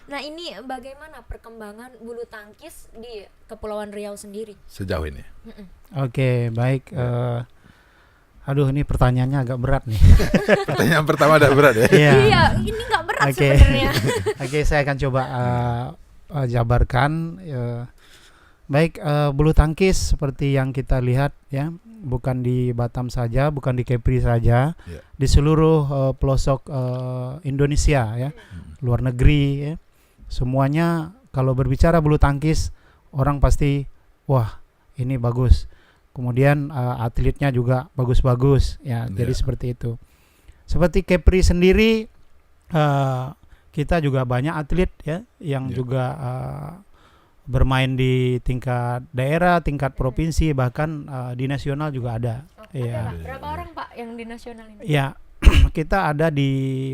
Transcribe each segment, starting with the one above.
Nah, ini bagaimana perkembangan bulu tangkis di Kepulauan Riau sendiri? sejauh ini? Oke, baik. Aduh, ini pertanyaannya agak berat nih. Pertanyaan pertama ada berat ya. Iya. Iya, ini nggak berat Oke. sebenarnya. Oke, saya akan coba jabarkan. Baik, bulu tangkis seperti yang kita lihat ya, bukan di Batam saja, bukan di Kepri saja, Ya. di seluruh pelosok Indonesia ya, luar negeri ya. Semuanya kalau berbicara bulu tangkis, orang pasti wah, ini bagus. Kemudian atletnya juga bagus-bagus ya, jadi Ya. seperti itu. Seperti Kepri sendiri, kita juga banyak atlet ya yang Ya. juga bermain di tingkat daerah, tingkat provinsi, bahkan di nasional juga ada. Iya. Ada berapa orang Pak yang di nasional ini? Ya, kita ada di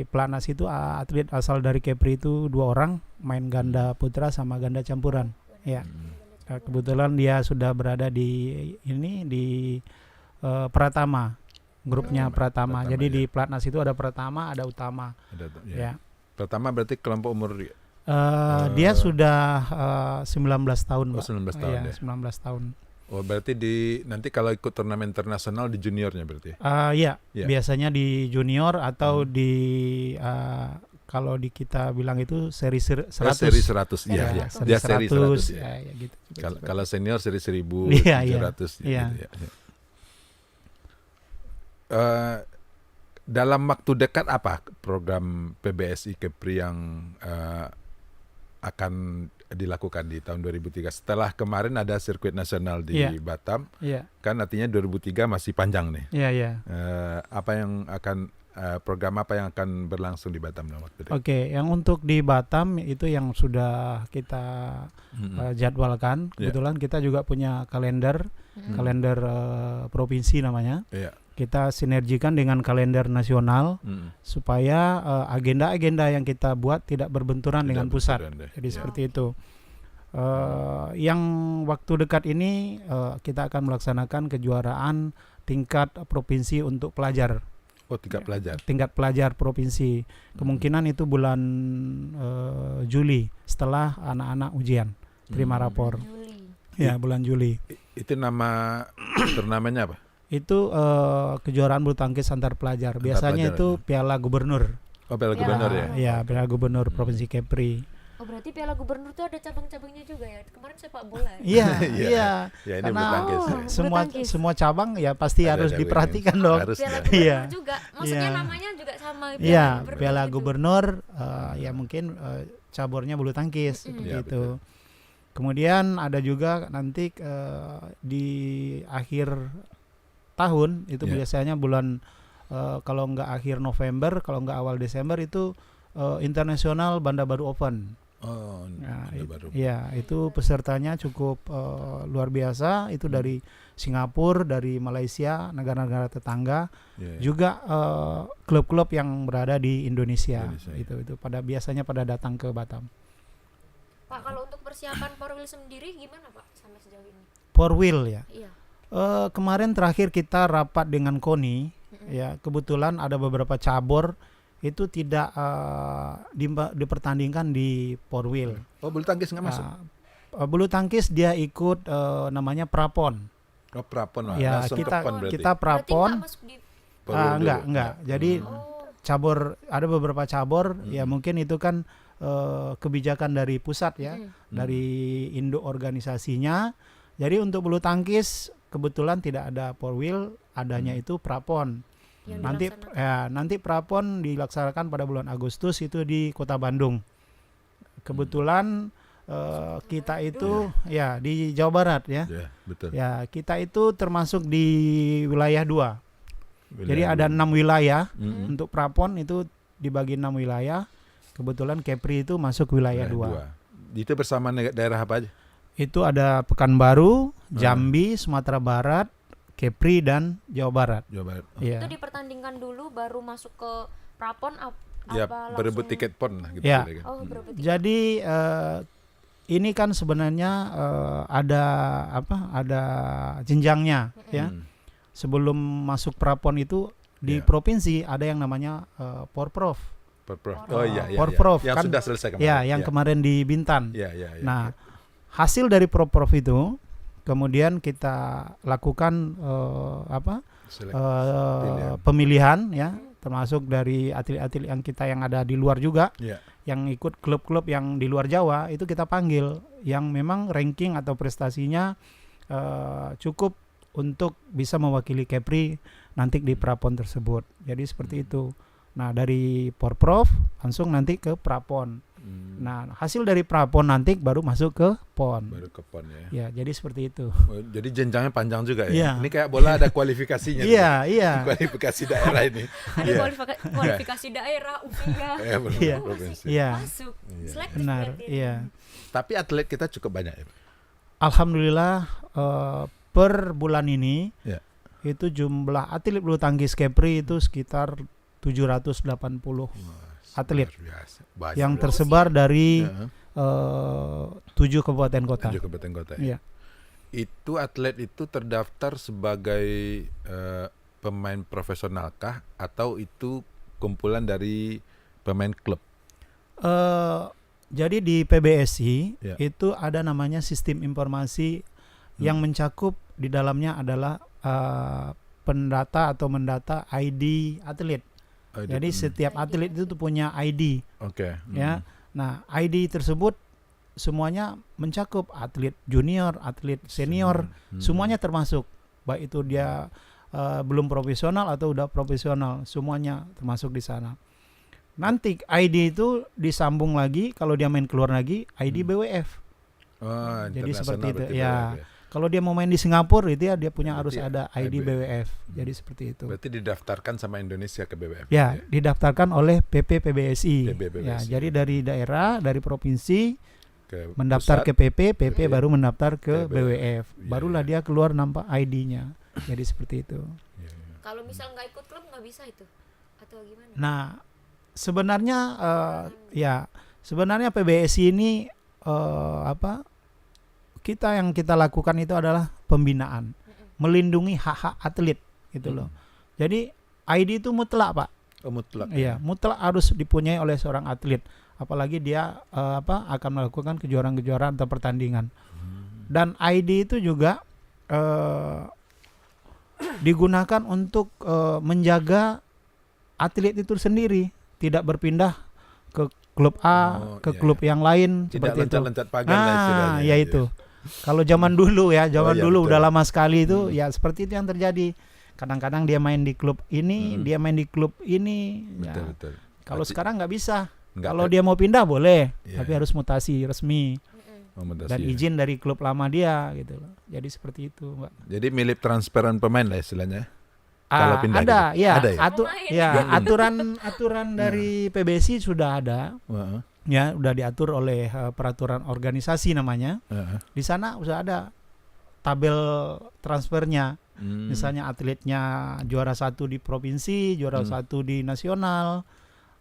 Planas itu atlet asal dari Kepri itu 2 orang, main ganda putra sama ganda campuran. Ya. Kebetulan dia sudah berada di Pratama, grupnya Pratama. Pratama, Jadi ya. di Platnas itu ada Pratama, ada Utama. Ya. Ya. Pertama berarti kelompok umur Dia sudah 19 tahun, Oh, Pak. 19 tahun Iya, ya. 19 tahun. Oh, berarti nanti kalau ikut turnamen internasional di juniornya berarti. Ya, Ya. biasanya di junior atau di kalau di kita bilang itu seri 100. Seri 100. Iya, Seri iya. 100. Dia seri 100 ya. Ya, gitu. Kalau senior seri 1000, Iya, iya. 700 Iya. gitu ya. Dalam waktu dekat apa program PBSI Kepri yang akan dilakukan di tahun 2003 setelah kemarin ada sirkuit nasional di Iya. Batam, Iya, kan artinya 2003 masih panjang nih. iya, iya. Apa yang akan program apa yang akan berlangsung di Batam dalam waktu dekat? Oke, yang untuk di Batam itu yang sudah kita jadwalkan. Ya. Kebetulan kita juga punya kalender provinsi namanya. Iya. Kita sinergikan dengan kalender nasional supaya agenda-agenda yang kita buat tidak berbenturan dengan pusat. Jadi seperti itu. Yang waktu dekat ini kita akan melaksanakan kejuaraan tingkat provinsi untuk pelajar. Oh, tingkat pelajar. Tingkat pelajar provinsi. Kemungkinan itu bulan Juli setelah anak-anak ujian terima rapor. Juli. Ya, bulan Juli. Itu nama turnamennya apa? Itu kejuaraan bulu tangkis antar pelajar. Biasanya pelajar, itu Piala Gubernur. Oh, Piala Gubernur ya. Ya, Piala Gubernur Provinsi Kepri. Oh, berarti Piala Gubernur tuh ada cabang-cabangnya juga ya. Kemarin sepak bola. Iya, Iya. iya. Ya, ini Karena bulu tangkis. Ya. semua tangkis. semua cabang ya pasti Ada harus cabang diperhatikan ini. dong. Harus. Piala ya. Gubernur Iya. juga. Maksudnya Iya. namanya juga sama Iya, Gubernur Piala gitu. Gubernur ya mungkin cabornya bulu tangkis seperti Iya, itu. betul. Kemudian ada juga nanti di akhir tahun itu Iya. biasanya bulan kalau nggak akhir November, kalau nggak awal Desember itu Internasional Banda Baru Open. Oh, Nah, ada baru. ya itu pesertanya cukup luar biasa. Itu dari Singapura, dari Malaysia, negara-negara tetangga, Ya, ya. juga klub-klub yang berada di Indonesia. Indonesia, Itu biasanya pada datang ke Batam. Pak, kalau untuk persiapan Porwil sendiri gimana Pak sampai sejauh ini? Four wheel ya. Iya. Kemarin terakhir kita rapat dengan KONI, ya kebetulan ada beberapa cabur itu tidak dipertandingkan di four wheel. Oh, bulu tangkis nggak masuk? Bulu tangkis dia ikut namanya prapon. Oh, prapon lah. Ya Langsung ke kita pon berarti. kita Berarti prapon. nggak masuk di Four wheel dulu. Enggak. Jadi Oh, cabur ada beberapa cabur ya mungkin itu kan kebijakan dari pusat ya, dari induk organisasinya. Jadi untuk bulu tangkis kebetulan tidak ada four wheel, adanya itu prapon. yang Nanti dilaksanakan. nanti prapon dilaksanakan pada bulan Agustus itu di Kota Bandung. Kebetulan kita itu ya di Jawa Barat ya. Ya, betul. Ya, kita itu termasuk di wilayah 2. Jadi Wilayah ada dulu. 6 wilayah. Mm-mm. Untuk prapon itu dibagi 6 wilayah. Kebetulan Kepri itu masuk wilayah 2. dua. Itu bersama daerah apa aja? Itu ada Pekanbaru, Jambi, Sumatera Barat, Kepri dan Jawa Barat. Jawa Barat. Oh. Iya. Itu dipertandingkan dulu baru masuk ke prapon Ya, apa berebut langsung? tiket pon lah gitu. Ya. kira-kira. Oh, berebut tiket. Jadi ini kan sebenarnya ada ada jenjangnya ya. Hmm. Sebelum masuk prapon itu di Ya. provinsi ada yang namanya porprov. Porprov. Oh iya, Porprov yang kan, sudah selesai kemarin. ya yang kemarin di Bintan. Iya. Nah, hasil dari Porprov itu kemudian kita lakukan pemilihan ya, termasuk dari atlet-atlet yang kita yang ada di luar juga, yang ikut klub-klub yang di luar Jawa itu kita panggil yang memang ranking atau prestasinya cukup untuk bisa mewakili Kepri nanti di Prapon tersebut. Jadi seperti itu. Nah, dari Porprov langsung nanti ke Prapon. Nah, hasil dari Prapon nanti baru masuk ke PON. Baru ke PON ya. Ya, jadi seperti itu. Jadi jenjangnya panjang juga ya. Iya. Ini kayak bola ada kualifikasinya. Iya. Kualifikasi daerah ini. Ada kualifikasi daerah, usia. Provinsi. Iya. Masuk. Selektif Benar, berarti. iya. Tapi atlet kita cukup banyak ya. Alhamdulillah per bulan ini itu jumlah atlet bulu tangkis Kepri itu sekitar 780 atlet yang tersebar dari 7 kabupaten kota. 7 kabupaten kota. Iya. Itu atlet itu terdaftar sebagai pemain profesionalkah atau itu kumpulan dari pemain klub? Jadi di PBSI itu ada namanya sistem informasi yang mencakup di dalamnya adalah pendata atau mendata ID atlet. Jadi setiap atlet itu punya ID. Ya. Nah, ID tersebut semuanya mencakup atlet junior, atlet senior, semuanya termasuk. Baik itu dia belum profesional atau udah profesional, semuanya termasuk di sana. Nanti ID itu disambung lagi kalau dia main keluar lagi ID BWF. Jadi seperti itu. Ya. Kalau dia mau main di Singapura itu ya dia punya harus ada ID BWF. Jadi seperti itu. Berarti didaftarkan sama Indonesia ke BWF. Ya, didaftarkan oleh PP PBSI. Ya, jadi dari daerah, dari provinsi mendaftar ke PP, PP baru mendaftar ke BWF. Barulah dia keluar nampak ID-nya. Jadi seperti itu. Kalau misal nggak ikut klub nggak bisa itu atau gimana? Nah, sebenarnya PBSI ini kita lakukan itu adalah pembinaan, melindungi hak-hak atlet gitu loh. Jadi ID itu mutlak, Pak. Mutlak. Iya, mutlak harus dipunyai oleh seorang atlet, apalagi dia akan melakukan kejuaraan-kejuaraan atau pertandingan. Dan ID itu juga digunakan untuk menjaga atlet itu sendiri, tidak berpindah ke klub A, ke klub yang lain, tidak seperti itu. Loncat pagar lah istilahnya. Ya itu. Kalau zaman dulu ya, dulu betul. udah lama sekali itu ya seperti itu yang terjadi. Kadang-kadang dia main di klub ini, dia main di klub ini. Betul. Kalau sekarang nggak bisa. Kalau dia mau pindah boleh, tapi harus mutasi resmi. Dan izin dari klub lama dia gitu loh. Jadi seperti itu, Mbak. Jadi milik transferan pemain lah istilahnya. Kalau pindah ada, gitu. Ada ya? Aturan dari PBSI sudah ada. Ya, udah diatur oleh peraturan organisasi namanya. Di sana sudah ada tabel transfernya. Misalnya atletnya juara 1 di provinsi, juara 1 di nasional,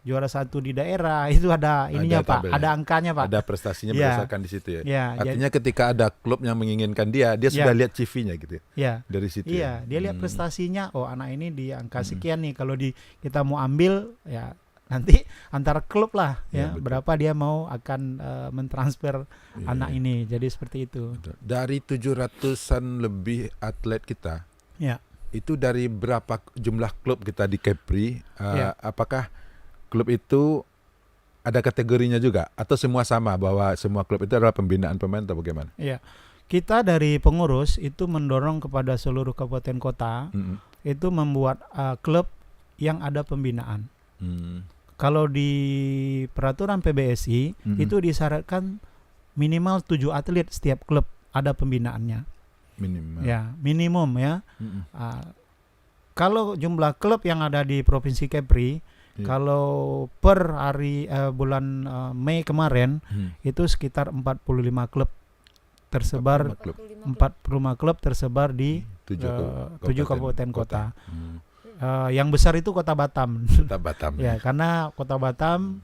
juara 1 di daerah, itu ada ininya, Pak, tabelnya. Ada angkanya, Pak. Ada prestasinya berdasarkan di situ ya. Artinya ketika ada klub yang menginginkan dia sudah lihat CV-nya gitu. Ya. Dari situ. Iya, dia lihat prestasinya. Oh, anak ini di angka sekian nih. Kalau kita mau ambil ya nanti antara klub lah ya, berapa dia mau akan mentransfer anak ini. Jadi seperti itu. Betul. Dari 700-an lebih atlet kita. Ya. Itu dari berapa jumlah klub kita di Kepri? Apakah klub itu ada kategorinya juga atau semua sama bahwa semua klub itu adalah pembinaan pemain atau bagaimana? Iya. Kita dari pengurus itu mendorong kepada seluruh kabupaten kota itu membuat klub yang ada pembinaan. Kalau di peraturan PBSI itu disyaratkan minimal 7 atlet setiap klub ada pembinaannya. Minimal. Ya, minimum ya. Kalau jumlah klub yang ada di Provinsi Kepri, kalau per hari bulan Mei kemarin itu sekitar 45 klub tersebar 45 klub tersebar di 7 kabupaten kota. Yang besar itu Kota Batam. Ya, karena Kota Batam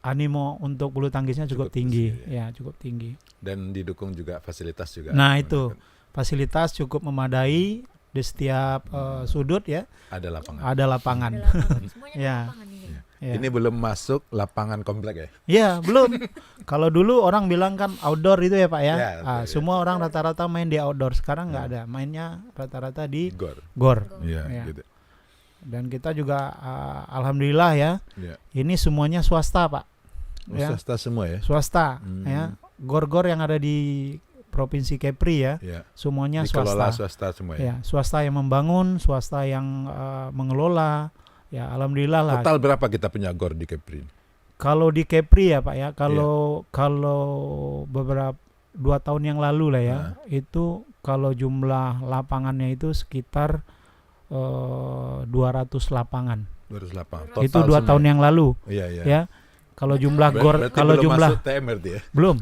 animo untuk bulu tangkisnya cukup tinggi, ya cukup tinggi. Dan didukung juga fasilitas juga. Nah, itu fasilitas cukup memadai di setiap sudut ya Ada lapangan. ada lapangan. Ada lapangan. Semuanya ada Ya. lapangan ini. Ya. Ini belum masuk lapangan komplek ya? Ya, belum. Kalau dulu orang bilang kan outdoor itu ya Pak ya. Ya, betul, ya. Semua orang rata-rata main di outdoor. Sekarang nggak ada. Mainnya rata-rata di Gor. gor. Iya, Ya. gitu. Dan kita juga alhamdulillah ya. Iya. Ini semuanya swasta Pak. Ya. Swasta semua ya? Swasta ya. Gor-gor yang ada di Provinsi Kepri ya. Iya. Semuanya Dikelola swasta. swasta semua Ya, ya? swasta yang membangun, swasta yang mengelola. Ya, alhamdulillah lah. Total berapa kita punya gor di Kepri? Kalau di Kepri ya Pak ya, kalau beberapa 2 tahun yang lalu lah ya, itu kalau jumlah lapangannya itu sekitar 200 lapangan. 208. Itu 2 tahun yang lalu Iya, iya. ya. Kalau jumlah gor, Berarti kalau belum jumlah masuk TM berarti ya? belum.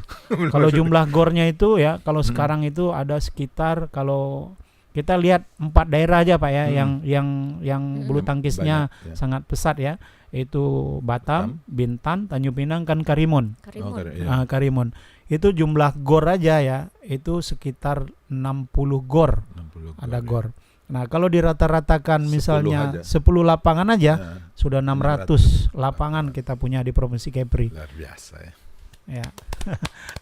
Kalau jumlah gornya itu ya, kalau sekarang itu ada sekitar, kalau kita lihat 4 daerah aja Pak ya, yang bulu tangkisnya Banyak, ya. sangat pesat ya, itu Batam, Bintan, Tanjung Pinang, kan Karimun. Karimun. iya. Karimun. Itu jumlah gor aja ya, itu sekitar 60 gor 60 ada ya. gor. Nah, kalau dirata-ratakan 10 misalnya aja. 10 lapangan aja, Nah, sudah 600 lapangan kita punya di Provinsi Kepri. luar biasa ya. Ya.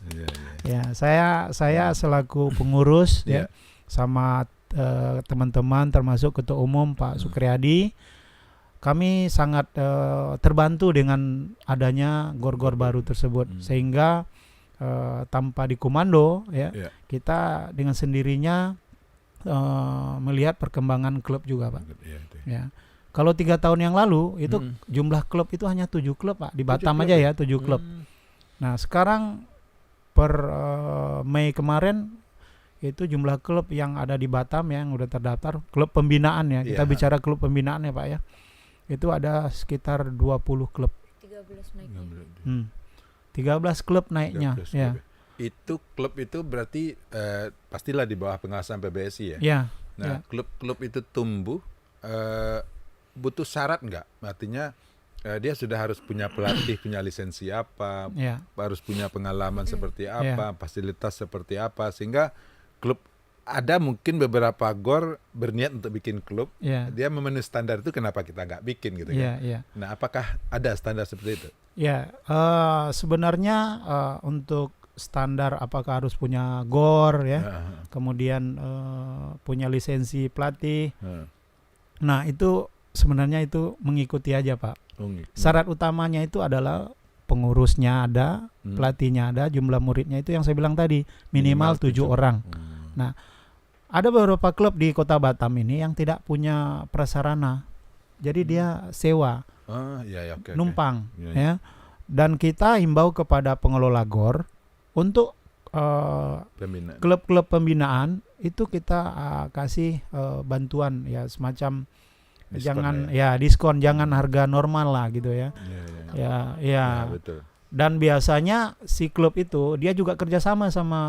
Iya, iya. Ya, saya selaku pengurus ya Iya. sama teman-teman termasuk Ketua Umum Pak Sukriyadi, kami sangat terbantu dengan adanya gor-gor baru tersebut, sehingga tanpa dikomando ya, Iya. kita dengan sendirinya melihat perkembangan klub juga Pak. Iya, itu. Ya. Kalau 3 tahun yang lalu itu jumlah klub itu hanya 7 klub Pak, di Batam klub aja ya? ya 7 klub. Nah, sekarang per Mei kemarin itu jumlah klub yang ada di Batam yang udah terdaftar, klub pembinaan ya. Kita Iya. bicara klub pembinaan ya Pak ya. Itu ada sekitar 20 klub. 13 naik. 13 klub naiknya 13 ya. klub ya. Itu klub itu berarti pastilah di bawah pengawasan PBSI ya. Ya. Nah, klub-klub itu tumbuh butuh syarat nggak? Artinya dia sudah harus punya pelatih, punya lisensi apa, Ya. harus punya pengalaman seperti apa, fasilitas seperti apa, sehingga klub ada mungkin beberapa gor berniat untuk bikin klub, Ya. dia memenuhi standar itu, kenapa kita nggak bikin gitu Ya, kan? ya. Nah, apakah ada standar seperti itu? Ya, sebenarnya untuk standar apakah harus punya gor ya, kemudian punya lisensi pelatih. Nah, itu sebenarnya itu mengikuti aja Pak. Syarat utamanya itu adalah pengurusnya ada, pelatihnya ada, jumlah muridnya itu yang saya bilang tadi minimal 7 orang. Nah, ada beberapa klub di Kota Batam ini yang tidak punya prasarana, jadi dia sewa, oke. numpang, Ya, ya. Dan kita himbau kepada pengelola gor untuk Pembinaan. klub-klub pembinaan itu kita kasih bantuan ya, semacam Diskon jangan diskon, jangan harga normal lah gitu ya. Ya, Ya. betul. Dan biasanya si klub itu dia juga kerjasama sama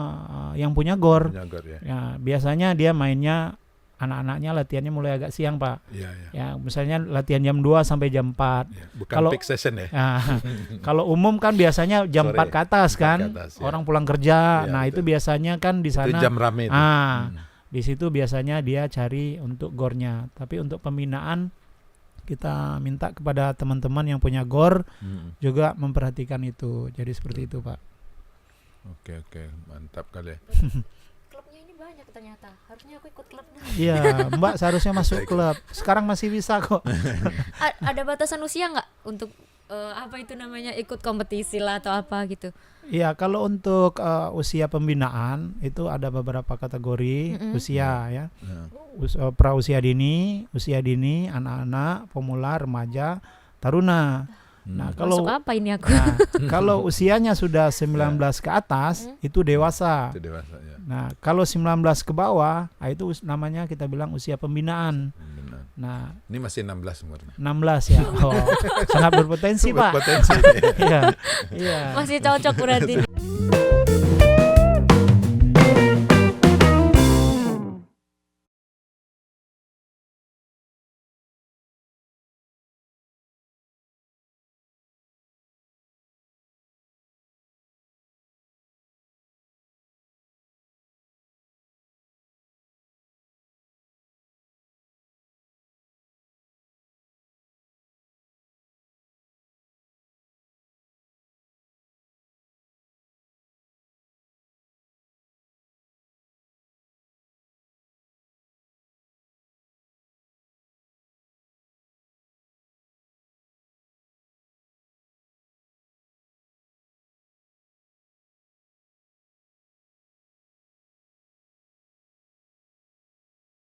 yang punya gor. Punya gor ya. Ya, biasanya dia mainnya, anak-anaknya latihannya mulai agak siang Pak. Iya, iya. Ya, misalnya latihan jam 2 sampai jam 4. Ya, bukan Kalau- peak session ya. Nah, kalau umum kan biasanya jam Sore, 4 ke atas 4 kan. ke atas, ya. Orang pulang kerja. Ya, Nah, itu betul. biasanya kan di Itu sana jam rame itu. di situ biasanya dia cari untuk gornya. Tapi untuk pembinaan kita minta kepada teman-teman yang punya gor juga memperhatikan itu. Jadi seperti itu Pak. Oke, mantap kali ya. Klubnya ini banyak ternyata. Harusnya aku ikut klubnya. Iya, Mbak seharusnya masuk klub. Sekarang masih bisa kok. Ada batasan usia nggak untuk apa itu namanya, ikut kompetisi lah atau apa gitu? Iya, kalau untuk usia pembinaan itu ada beberapa kategori usia ya. Pra usia dini, anak-anak, pemula, remaja, taruna. Nah, Masuk apa ini aku? kalau usianya sudah 19 ke atas itu dewasa. Itu dewasa ya. Nah, kalau 19 ke bawah, itu namanya kita bilang usia pembinaan. Benar. Nah, Ini masih 16 umurnya. 16 ya. Oh, sangat berpotensi, Pak. Berpotensi. Iya. Iya. Masih cocok berarti.